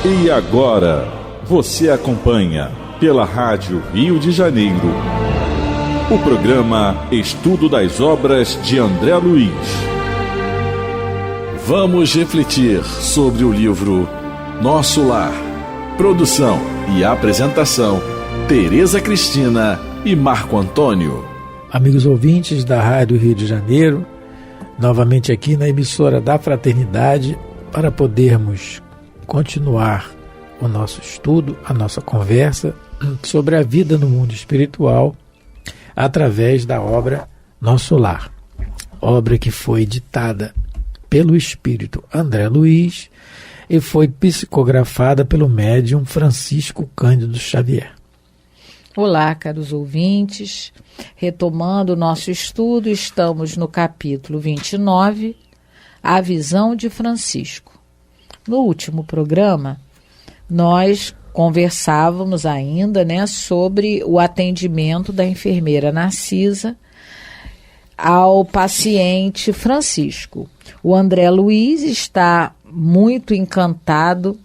E agora, você acompanha pela Rádio Rio de Janeiro o programa Estudo das Obras de André Luiz. Vamos refletir sobre o livro Nosso Lar. Produção e apresentação, Tereza Cristina e Marco Antônio. Amigos ouvintes da Rádio Rio de Janeiro, novamente aqui na emissora da Fraternidade, para podermos continuar o nosso estudo, a nossa conversa sobre a vida no mundo espiritual através da obra Nosso Lar, obra que foi ditada pelo espírito André Luiz e foi psicografada pelo médium Francisco Cândido Xavier. Olá, caros ouvintes. Retomando o nosso estudo, estamos no capítulo 29, A Visão de Francisco. No último programa, nós conversávamos ainda, sobre o atendimento da enfermeira Narcisa ao paciente Francisco. O André Luiz está muito encantado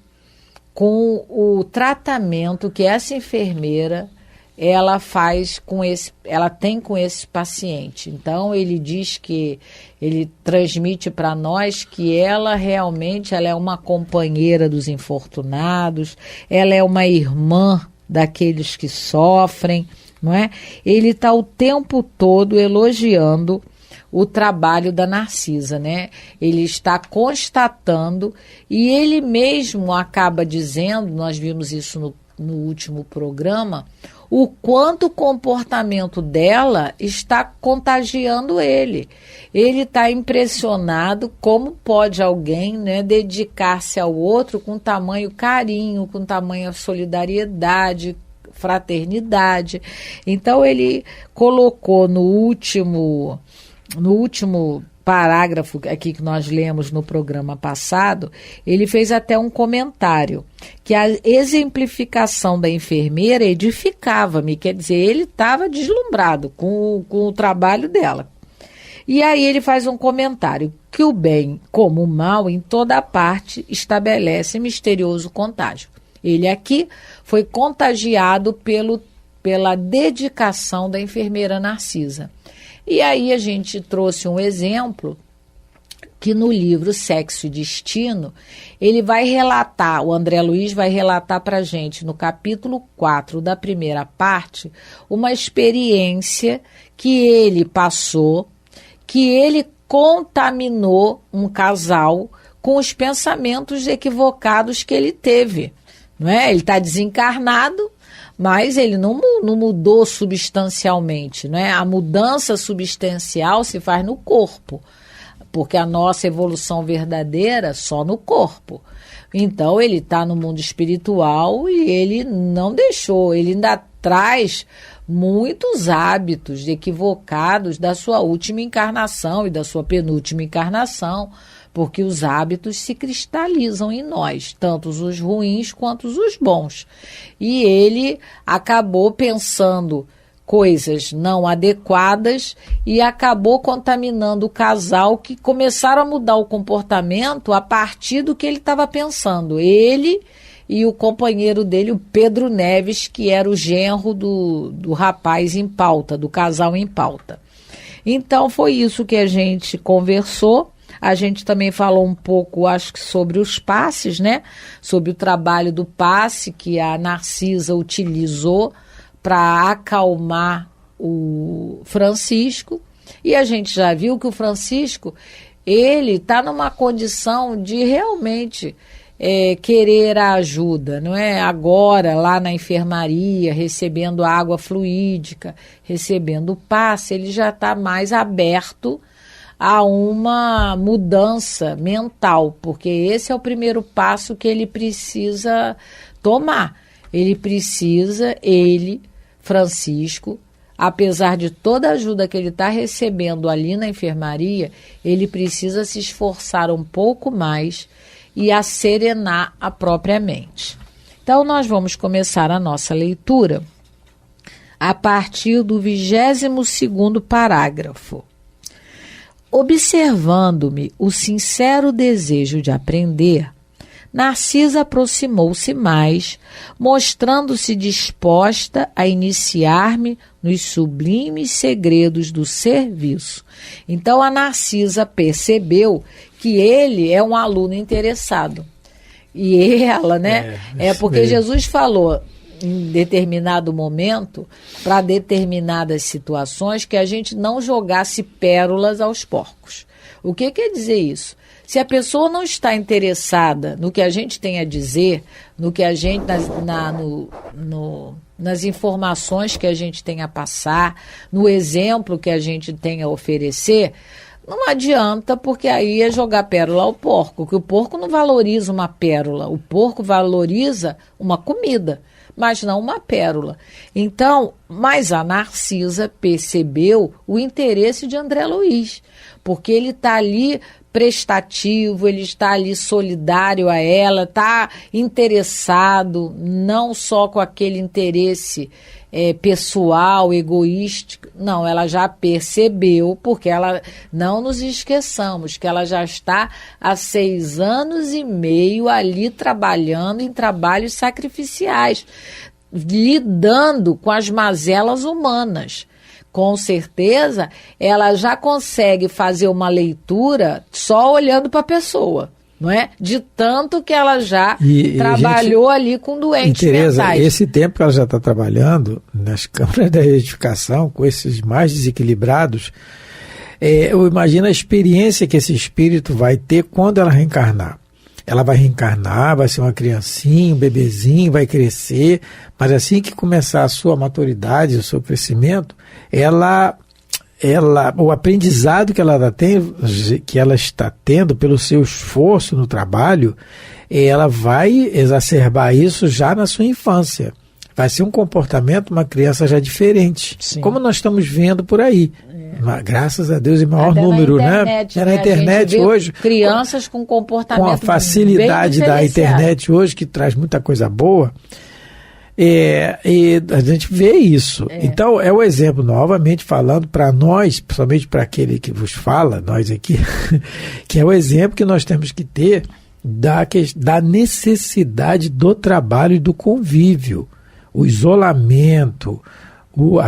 com o tratamento que essa enfermeira ela tem com esse paciente. Então ele diz que ele transmite para nós que ela realmente é uma companheira dos infortunados, ela é uma irmã daqueles que sofrem, não é? Ele está o tempo todo elogiando o trabalho da Narcisa, né? Ele está constatando e ele mesmo acaba dizendo, nós vimos isso no último programa, o quanto o comportamento dela está contagiando ele. Ele está impressionado como pode alguém, dedicar-se ao outro com tamanho carinho, com tamanha solidariedade, fraternidade. Então ele colocou no último parágrafo aqui que nós lemos no programa passado, ele fez até um comentário, que a exemplificação da enfermeira edificava-me, quer dizer, ele estava deslumbrado com o trabalho dela. E aí ele faz um comentário, que o bem como o mal em toda parte estabelece misterioso contágio. Ele aqui foi contagiado pela dedicação da enfermeira Narcisa. E aí a gente trouxe um exemplo que no livro Sexo e Destino, ele vai relatar, o André Luiz vai relatar para a gente, no capítulo 4 da primeira parte, uma experiência que ele passou, que ele contaminou um casal com os pensamentos equivocados que ele teve. Não é? Ele está desencarnado, mas ele não mudou substancialmente, né? A mudança substancial se faz no corpo, porque a nossa evolução verdadeira só no corpo. Então ele está no mundo espiritual e ele não deixou, ele ainda traz muitos hábitos equivocados da sua última encarnação e da sua penúltima encarnação, porque os hábitos se cristalizam em nós, tanto os ruins quanto os bons. E ele acabou pensando coisas não adequadas e acabou contaminando o casal, que começaram a mudar o comportamento a partir do que ele estava pensando. Ele e o companheiro dele, o Pedro Neves, que era o genro do rapaz em pauta, do casal em pauta. Então foi isso que a gente conversou. A gente também falou um pouco, acho que sobre os passes, sobre o trabalho do passe que a Narcisa utilizou para acalmar o Francisco. E a gente já viu que o Francisco, ele está numa condição de realmente querer a ajuda, não é? Agora, lá na enfermaria, recebendo água fluídica, recebendo o passe, ele já está mais aberto a uma mudança mental, porque esse é o primeiro passo que ele precisa tomar. Francisco, apesar de toda a ajuda que ele está recebendo ali na enfermaria, ele precisa se esforçar um pouco mais e serenar a própria mente. Então, nós vamos começar a nossa leitura a partir do 22º parágrafo. Observando-me o sincero desejo de aprender, Narcisa aproximou-se mais, mostrando-se disposta a iniciar-me nos sublimes segredos do serviço. Então a Narcisa percebeu que ele é um aluno interessado. E ela, né? É porque Jesus falou em determinado momento, para determinadas situações, que a gente não jogasse pérolas aos porcos. O que quer dizer isso? Se a pessoa não está interessada no que a gente tem a dizer, no que a gente nas informações que a gente tem a passar, no exemplo que a gente tem a oferecer, não adianta, porque aí é jogar pérola ao porco, que o porco não valoriza uma pérola, o porco valoriza uma comida, mas não uma pérola. Então, mas a Narcisa percebeu o interesse de André Luiz, porque ele está ali prestativo, ele está ali solidário a ela, está interessado, não só com aquele interesse pessoal, egoístico. Não, ela já percebeu, porque ela, não nos esqueçamos, que ela já está há 6 anos e meio ali trabalhando em trabalhos sacrificiais, lidando com as mazelas humanas. Com certeza, ela já consegue fazer uma leitura só olhando para a pessoa, não é? De tanto que ela já trabalhou ali com doentes Tereza, mentais. Esse tempo que ela já está trabalhando nas câmaras da edificação, com esses mais desequilibrados, eu imagino a experiência que esse espírito vai ter quando ela reencarnar. Ela vai reencarnar, vai ser uma criancinha, um bebezinho, vai crescer, mas assim que começar a sua maturidade, o seu crescimento, o aprendizado que ela está tendo pelo seu esforço no trabalho, ela vai exacerbar isso já na sua infância. Vai ser um comportamento, uma criança já diferente. Sim. Como nós estamos vendo por aí. Graças a Deus, em maior número, internet, né? Na internet hoje. Crianças com comportamento com a facilidade da internet hoje, que traz muita coisa boa. E a gente vê isso. Então, é o exemplo, novamente falando para nós, principalmente para aquele que vos fala, nós aqui, que é o exemplo que nós temos que ter da necessidade do trabalho e do convívio. O isolamento, o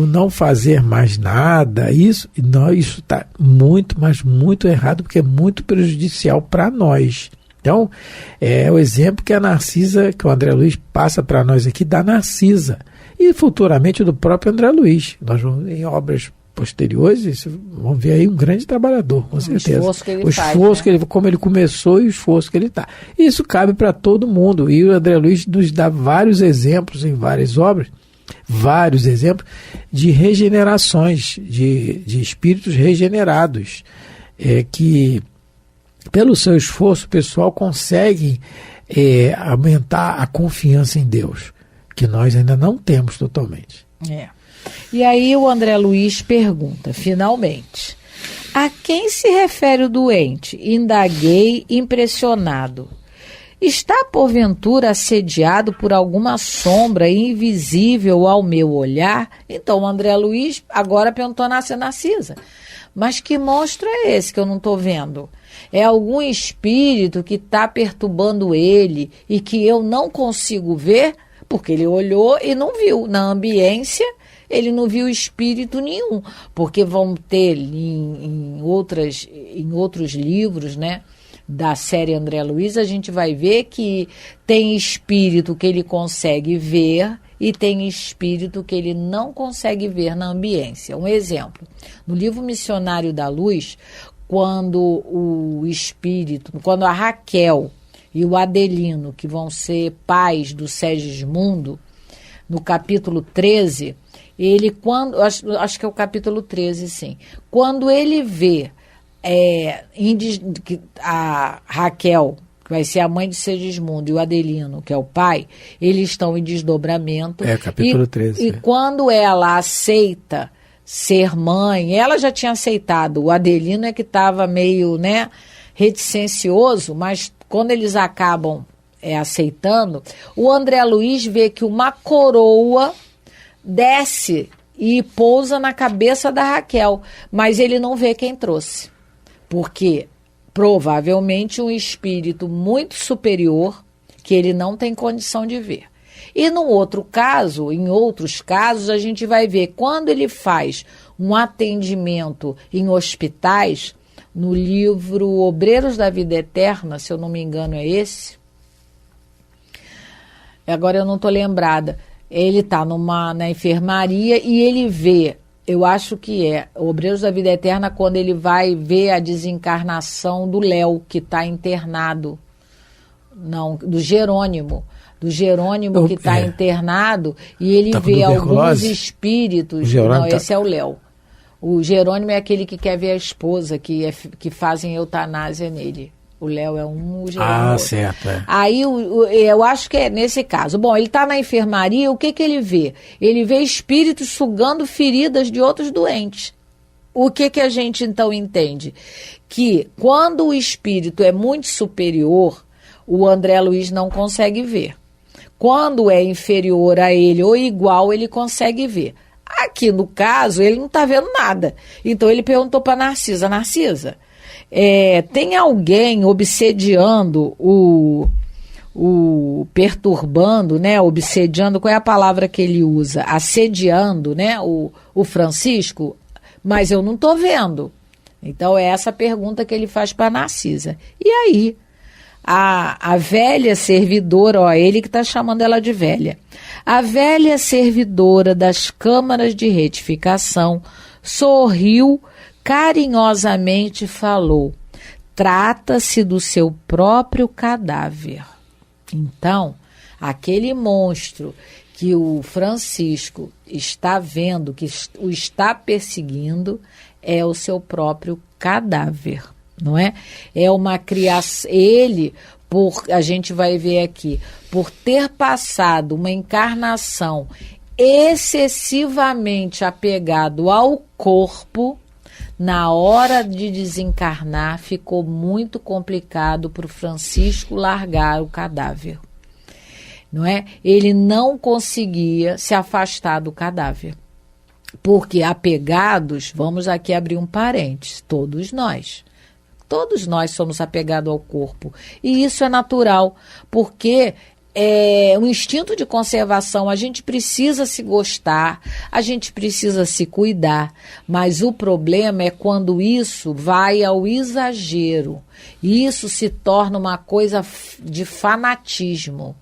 não fazer mais nada, isso está muito, mas muito errado, porque é muito prejudicial para nós. Então, é o exemplo que a Narcisa, que o André Luiz passa para nós aqui, da Narcisa, e futuramente do próprio André Luiz. Nós vamos, em obras posteriores, vamos ver aí um grande trabalhador, com certeza. O esforço que ele, como ele começou e o esforço que ele está. Isso cabe para todo mundo, e o André Luiz nos dá vários exemplos em várias obras, vários exemplos de regenerações, de espíritos regenerados, que pelo seu esforço pessoal conseguem aumentar a confiança em Deus, que nós ainda não temos totalmente. E aí o André Luiz pergunta, finalmente, a quem se refere o doente? Indaguei, impressionado. Está, porventura, assediado por alguma sombra invisível ao meu olhar? Então, o André Luiz agora perguntou a Narcisa. Mas que monstro é esse que eu não estou vendo? É algum espírito que está perturbando ele e que eu não consigo ver? Porque ele olhou e não viu. Na ambiência, ele não viu espírito nenhum. Porque vão ter em outros livros, né, da série André Luiz, a gente vai ver que tem espírito que ele consegue ver e tem espírito que ele não consegue ver na ambiência. Um exemplo, no livro Missionário da Luz, quando a Raquel e o Adelino, que vão ser pais do Segismundo, no capítulo 13, acho que é o capítulo 13, sim, quando ele vê a Raquel, que vai ser a mãe de Segismundo, e o Adelino, que é o pai, eles estão em desdobramento. Capítulo 13. E quando ela aceita ser mãe, ela já tinha aceitado, o Adelino é que estava meio, né, reticencioso, mas quando eles acabam aceitando, o André Luiz vê que uma coroa desce e pousa na cabeça da Raquel, mas ele não vê quem trouxe. Porque provavelmente um espírito muito superior que ele não tem condição de ver. E no outro caso, em outros casos, a gente vai ver quando ele faz um atendimento em hospitais, no livro Obreiros da Vida Eterna, se eu não me engano é esse, agora eu não estou lembrada, ele está na enfermaria e ele vê, eu acho que é Obreiros da Vida Eterna, quando ele vai ver a desencarnação do Léo, que está internado, não, do Jerônimo que está internado, e ele vê alguns espíritos. Não, esse é o Léo. O Jerônimo é aquele que quer ver a esposa, que fazem eutanásia nele. O Léo é um, o Jerônimo é outro. Certo. É. Aí eu acho que é nesse caso. Bom, ele está na enfermaria, o que ele vê? Ele vê espíritos sugando feridas de outros doentes. O que a gente então entende? Que quando o espírito é muito superior, o André Luiz não consegue ver. Quando é inferior a ele ou igual, ele consegue ver. Aqui, no caso, ele não está vendo nada. Então, ele perguntou para Narcisa, Narcisa, tem alguém obsediando perturbando, né? Obsediando, qual é a palavra que ele usa? Assediando, né? O Francisco, mas eu não estou vendo. Então, é essa pergunta que ele faz para Narcisa. E aí, a velha servidora, ele que está chamando ela de velha, a velha servidora das câmaras de retificação sorriu carinhosamente e falou: trata-se do seu próprio cadáver. Então, aquele monstro que o Francisco está vendo, que o está perseguindo, é o seu próprio cadáver. Não é? É uma criação, a gente vai ver aqui, por ter passado uma encarnação excessivamente apegado ao corpo, na hora de desencarnar, ficou muito complicado para o Francisco largar o cadáver. Não é? Ele não conseguia se afastar do cadáver. Porque apegados, vamos aqui abrir um parênteses, todos nós somos apegados ao corpo. E isso é natural, porque é um instinto de conservação. A gente precisa se gostar, a gente precisa se cuidar. Mas o problema é quando isso vai ao exagero. E isso se torna uma coisa de fanatismo.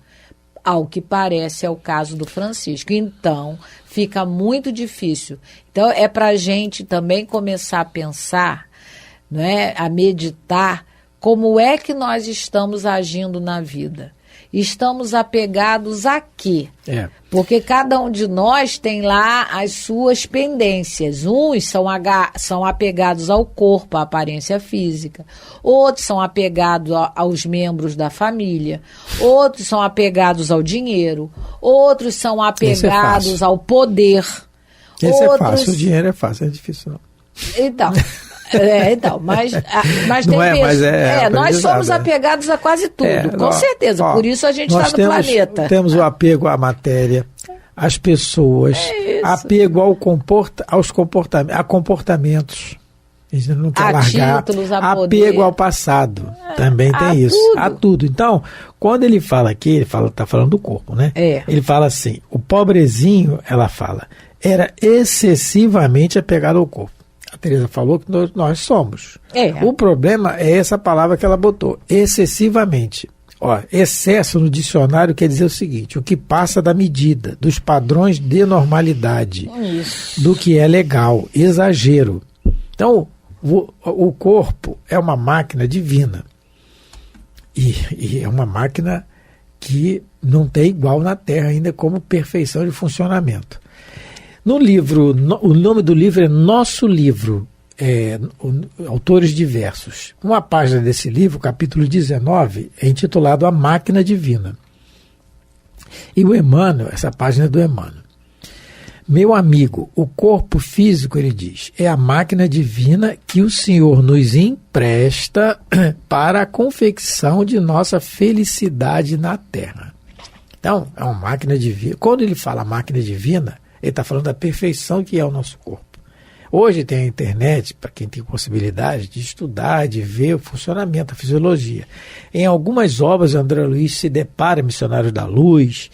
Ao que parece é o caso do Francisco. Então, fica muito difícil. Então, é para a gente também começar a pensar, não é? A meditar como é que nós estamos agindo na vida. Estamos apegados a quê? Porque cada um de nós tem lá as suas pendências. Uns são apegados ao corpo, à aparência física. Outros são apegados aos membros da família. Outros são apegados ao dinheiro. Outros são apegados ao poder. Esse é fácil, o dinheiro é fácil, é difícil não. Mas não tem mas nós somos apegados a quase tudo, com certeza. Por isso a gente está no planeta. Temos o apego à matéria, às pessoas, apego aos comportamentos. A gente não quer largar. Títulos, a apego poder. Ao passado. Também tem isso. Tudo. A tudo. Então, quando ele fala aqui, está falando do corpo, né? Ele fala assim, o pobrezinho, ela fala, era excessivamente apegado ao corpo. A Teresa falou que nós somos. O problema é essa palavra que ela botou, excessivamente. Excesso no dicionário quer dizer o seguinte: o que passa da medida, dos padrões de normalidade, do que é legal, exagero. Então, o corpo é uma máquina divina. E é uma máquina que não tem igual na Terra ainda como perfeição de funcionamento. No livro, o nome do livro é Nosso Livro, Autores Diversos. Uma página desse livro, capítulo 19, é intitulado A Máquina Divina. E o Emmanuel, essa página é do Emmanuel. Meu amigo, o corpo físico, ele diz, é a máquina divina que o Senhor nos empresta para a confecção de nossa felicidade na Terra. Então, é uma máquina divina. Quando ele fala máquina divina, ele está falando da perfeição que é o nosso corpo. Hoje tem a internet, para quem tem possibilidade de estudar, de ver o funcionamento, a fisiologia. Em algumas obras, o André Luiz se depara, Missionários da Luz,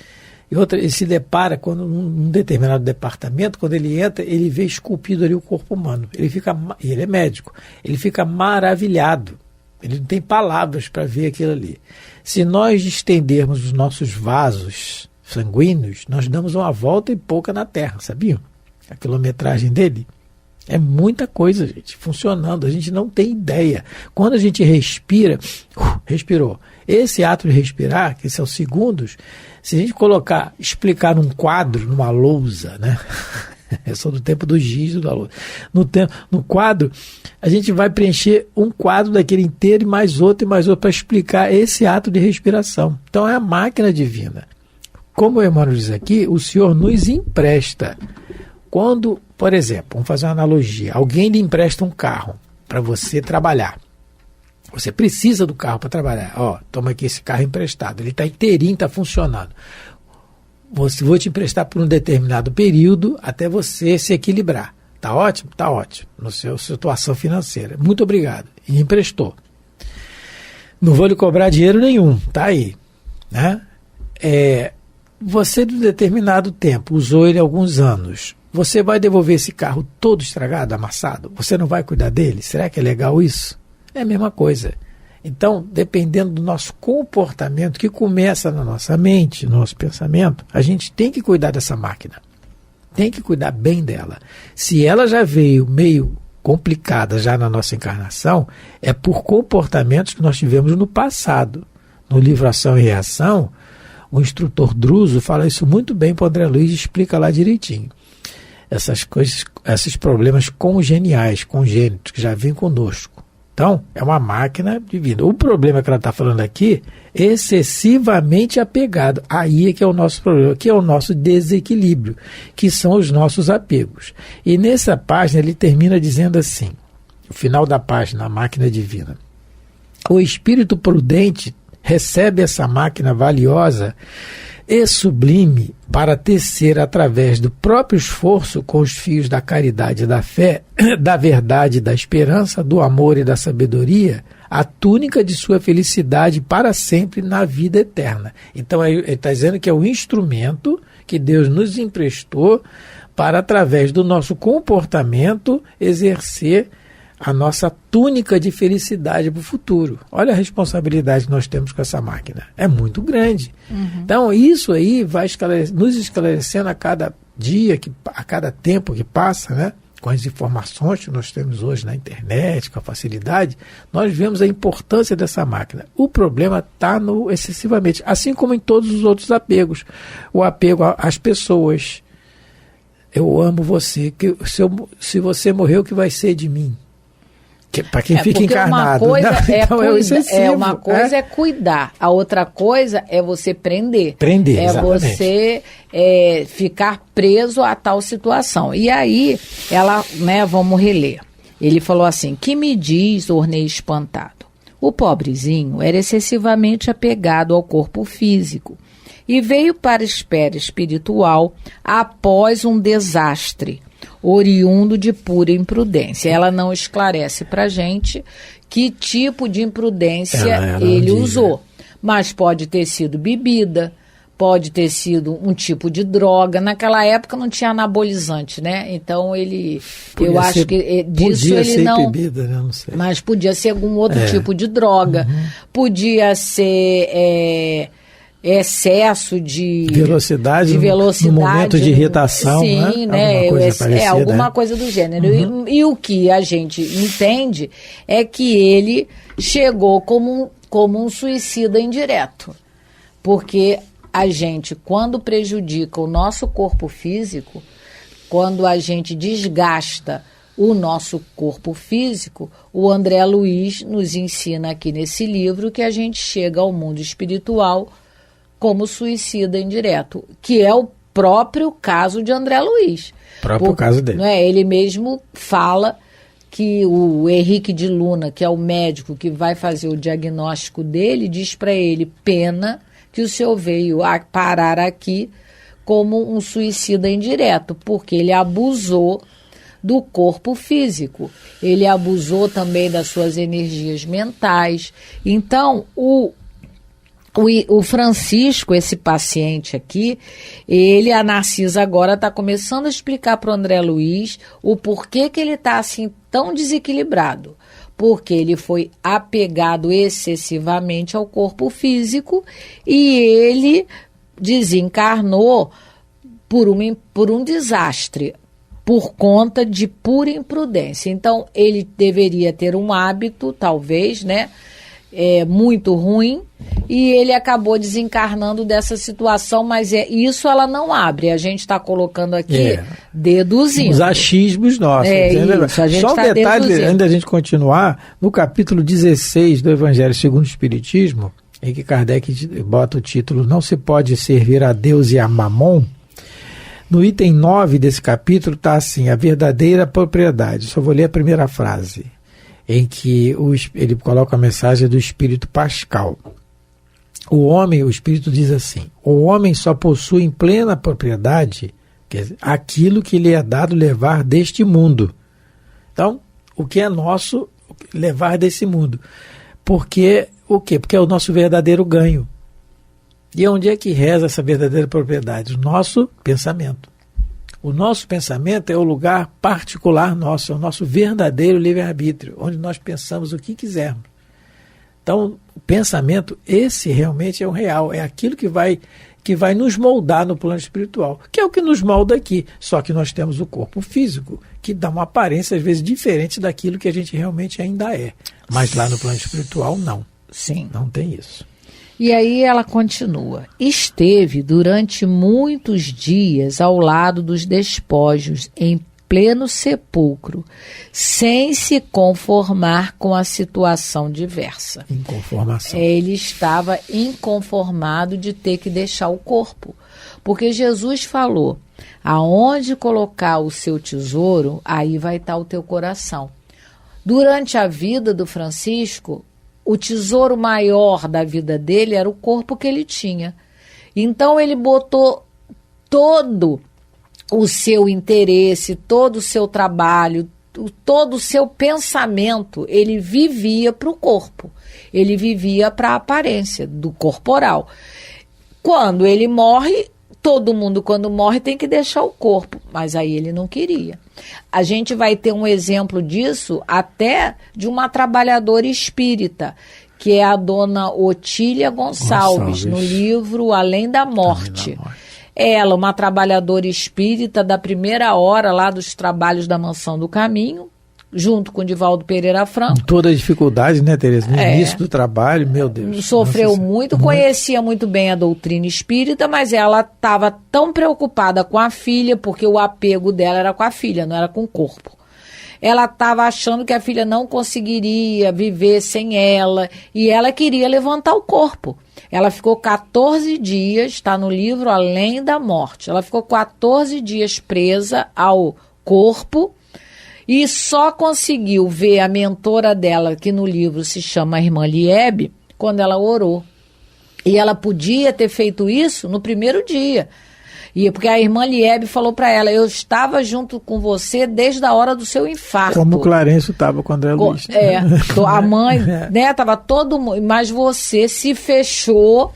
ele se depara quando num determinado departamento, quando ele entra, ele vê esculpido ali o corpo humano. Ele é médico, ele fica maravilhado. Ele não tem palavras para ver aquilo ali. Se nós estendermos os nossos vasos sanguíneos, nós damos uma volta e pouca na Terra, sabiam? A quilometragem dele é muita coisa, gente, funcionando. A gente não tem ideia. Quando a gente respira, respirou. Esse ato de respirar, que são segundos, se a gente explicar num quadro, numa lousa, né? Eu sou do tempo do giz da lousa. No quadro, a gente vai preencher um quadro daquele inteiro e mais outro para explicar esse ato de respiração. Então é a máquina divina. Como o Emmanuel diz aqui, o Senhor nos empresta. Quando, por exemplo, vamos fazer uma analogia, alguém lhe empresta um carro para você trabalhar. Você precisa do carro para trabalhar. Ó, toma aqui esse carro emprestado. Ele está inteirinho, está funcionando. Vou te emprestar por um determinado período até você se equilibrar. Tá ótimo? Tá ótimo. No seu situação financeira. Muito obrigado. E emprestou. Não vou lhe cobrar dinheiro nenhum. Tá aí. Né? Você, de um determinado tempo, usou ele alguns anos. Você vai devolver esse carro todo estragado, amassado? Você não vai cuidar dele? Será que é legal isso? É a mesma coisa. Então, dependendo do nosso comportamento, que começa na nossa mente, no nosso pensamento, a gente tem que cuidar dessa máquina. Tem que cuidar bem dela. Se ela já veio meio complicada já na nossa encarnação, é por comportamentos que nós tivemos no passado. No livro Ação e Reação, o instrutor Druso fala isso muito bem para o André Luiz e explica lá direitinho. Essas coisas, esses problemas congeniais, congênitos, que já vêm conosco. Então, é uma máquina divina. O problema que ela está falando aqui, excessivamente apegado. Aí é que é o nosso problema, que é o nosso desequilíbrio, que são os nossos apegos. E nessa página ele termina dizendo assim, no final da página, a máquina divina. O espírito prudente recebe essa máquina valiosa e sublime para tecer através do próprio esforço com os fios da caridade e da fé, da verdade, da esperança, do amor e da sabedoria, a túnica de sua felicidade para sempre na vida eterna. Então ele está dizendo que é o instrumento que Deus nos emprestou para, através do nosso comportamento, exercer a nossa túnica de felicidade para o futuro. Olha a responsabilidade que nós temos com essa máquina. É muito grande. Então, isso aí vai nos esclarecendo a cada dia, a cada tempo que passa, né? Com as informações que nós temos hoje na internet, com a facilidade, nós vemos a importância dessa máquina. O problema está no excessivamente, assim como em todos os outros apegos. O apego às pessoas. Eu amo você. Se você morrer, o que vai ser de mim? Para quem fica encarnado. Uma coisa é cuidar, a outra coisa é você prender. Exatamente. Você ficar preso a tal situação. E aí, vamos reler. Ele falou assim: que me diz, ornei espantado? O pobrezinho era excessivamente apegado ao corpo físico e veio para a esfera espiritual após um desastre oriundo de pura imprudência. Ela não esclarece para a gente que tipo de imprudência ele usou. Mas pode ter sido bebida, pode ter sido um tipo de droga. Naquela época não tinha anabolizante, né? Então eu acho que disso ele não... bebida, né? Não sei. Mas podia ser algum outro tipo de droga. Podia ser... excesso de velocidade no momento de irritação, sim, né? Alguma coisa do gênero. E o que a gente entende é que ele chegou como um suicida indireto, porque a gente, quando prejudica o nosso corpo físico, quando a gente desgasta o nosso corpo físico, o André Luiz nos ensina aqui nesse livro que a gente chega ao mundo espiritual como suicida indireto, que é o próprio caso de André Luiz. Caso dele. Não é? Ele mesmo fala que o Henrique de Luna, que é o médico que vai fazer o diagnóstico dele, diz para ele: pena que o senhor veio a parar aqui como um suicida indireto, porque ele abusou do corpo físico. Ele abusou também das suas energias mentais. Então, o Francisco, esse paciente aqui, a Narcisa agora está começando a explicar para o André Luiz o porquê que ele está assim tão desequilibrado. Porque ele foi apegado excessivamente ao corpo físico e ele desencarnou por um desastre, por conta de pura imprudência. Então, ele deveria ter um hábito, talvez, né? Muito ruim, e ele acabou desencarnando dessa situação, mas isso ela não abre, a gente está colocando aqui deduzindo. Os achismos nossos. Isso, a gente só um tá detalhe, deduzindo. antes da gente continuar, no capítulo 16 do Evangelho segundo o Espiritismo, em que Kardec bota o título Não se pode servir a Deus e a Mamon, no item 9 desse capítulo está assim, a verdadeira propriedade. Só vou ler a primeira frase, em que ele coloca a mensagem do Espírito Pascal. O Espírito diz assim, o homem só possui em plena propriedade, quer dizer, aquilo que lhe é dado levar deste mundo. Então, o que é nosso, levar desse mundo. Porque, o quê? Porque é o nosso verdadeiro ganho. E onde é que reza essa verdadeira propriedade? O nosso pensamento. O nosso pensamento é o lugar particular nosso, é o nosso verdadeiro livre-arbítrio, onde nós pensamos o que quisermos. Então, o pensamento, esse realmente é o real, é aquilo que vai nos moldar no plano espiritual, que é o que nos molda aqui. Só que nós temos o corpo físico, que dá uma aparência, às vezes, diferente daquilo que a gente realmente ainda é. Mas lá no plano espiritual, não. Sim. Não tem isso. E aí ela continua. Esteve durante muitos dias ao lado dos despojos, em pleno sepulcro, sem se conformar com a situação diversa. Inconformação. Ele estava inconformado de ter que deixar o corpo. Porque Jesus falou, aonde colocar o seu tesouro, aí vai estar o teu coração. Durante a vida do Francisco, o tesouro maior da vida dele era o corpo que ele tinha. Então ele botou todo o seu interesse, todo o seu trabalho, todo o seu pensamento, ele vivia para o corpo. Ele vivia para a aparência do corporal. Quando ele morre, todo mundo quando morre tem que deixar o corpo, mas aí ele não queria. A gente vai ter um exemplo disso até de uma trabalhadora espírita, que é a dona Otília Gonçalves, no livro Além da Morte. Ela, uma trabalhadora espírita da primeira hora lá dos trabalhos da Mansão do Caminho, junto com Divaldo Pereira Franco. Toda a dificuldade, né, Tereza? No início do trabalho, meu Deus. Sofreu muito, conhecia muito bem a doutrina espírita, mas ela estava tão preocupada com a filha, porque o apego dela era com a filha, não era com o corpo. Ela estava achando que a filha não conseguiria viver sem ela, e ela queria levantar o corpo. Ela ficou 14 dias, está no livro Além da Morte, ela ficou 14 dias presa ao corpo, e só conseguiu ver a mentora dela, que no livro se chama a Irmã Liebe, quando ela orou. E ela podia ter feito isso no primeiro dia. E porque a Irmã Liebe falou para ela, eu estava junto com você desde a hora do seu infarto. Como o Clarencio estava com o André Luiz. A mãe, né, estava todo mundo, mas você se fechou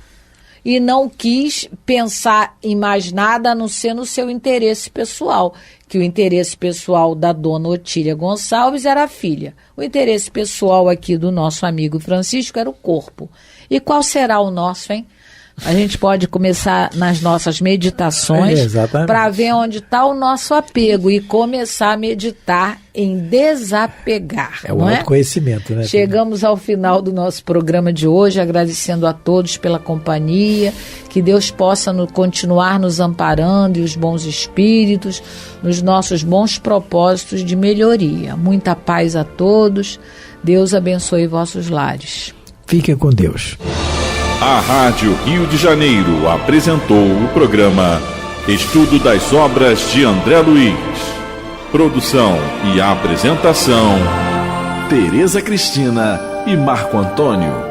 e não quis pensar em mais nada a não ser no seu interesse pessoal, que o interesse pessoal da dona Otília Gonçalves era a filha. O interesse pessoal aqui do nosso amigo Francisco era o corpo. E qual será o nosso, hein? A gente pode começar nas nossas meditações para ver onde está o nosso apego e começar a meditar em desapegar. É o autoconhecimento, né? Chegamos ao final do nosso programa de hoje, agradecendo a todos pela companhia, que Deus possa continuar nos amparando e os bons espíritos nos nossos bons propósitos de melhoria. Muita paz a todos, Deus abençoe vossos lares. Fiquem com Deus. A Rádio Rio de Janeiro apresentou o programa Estudo das Obras de André Luiz. Produção e apresentação, Tereza Cristina e Marco Antônio.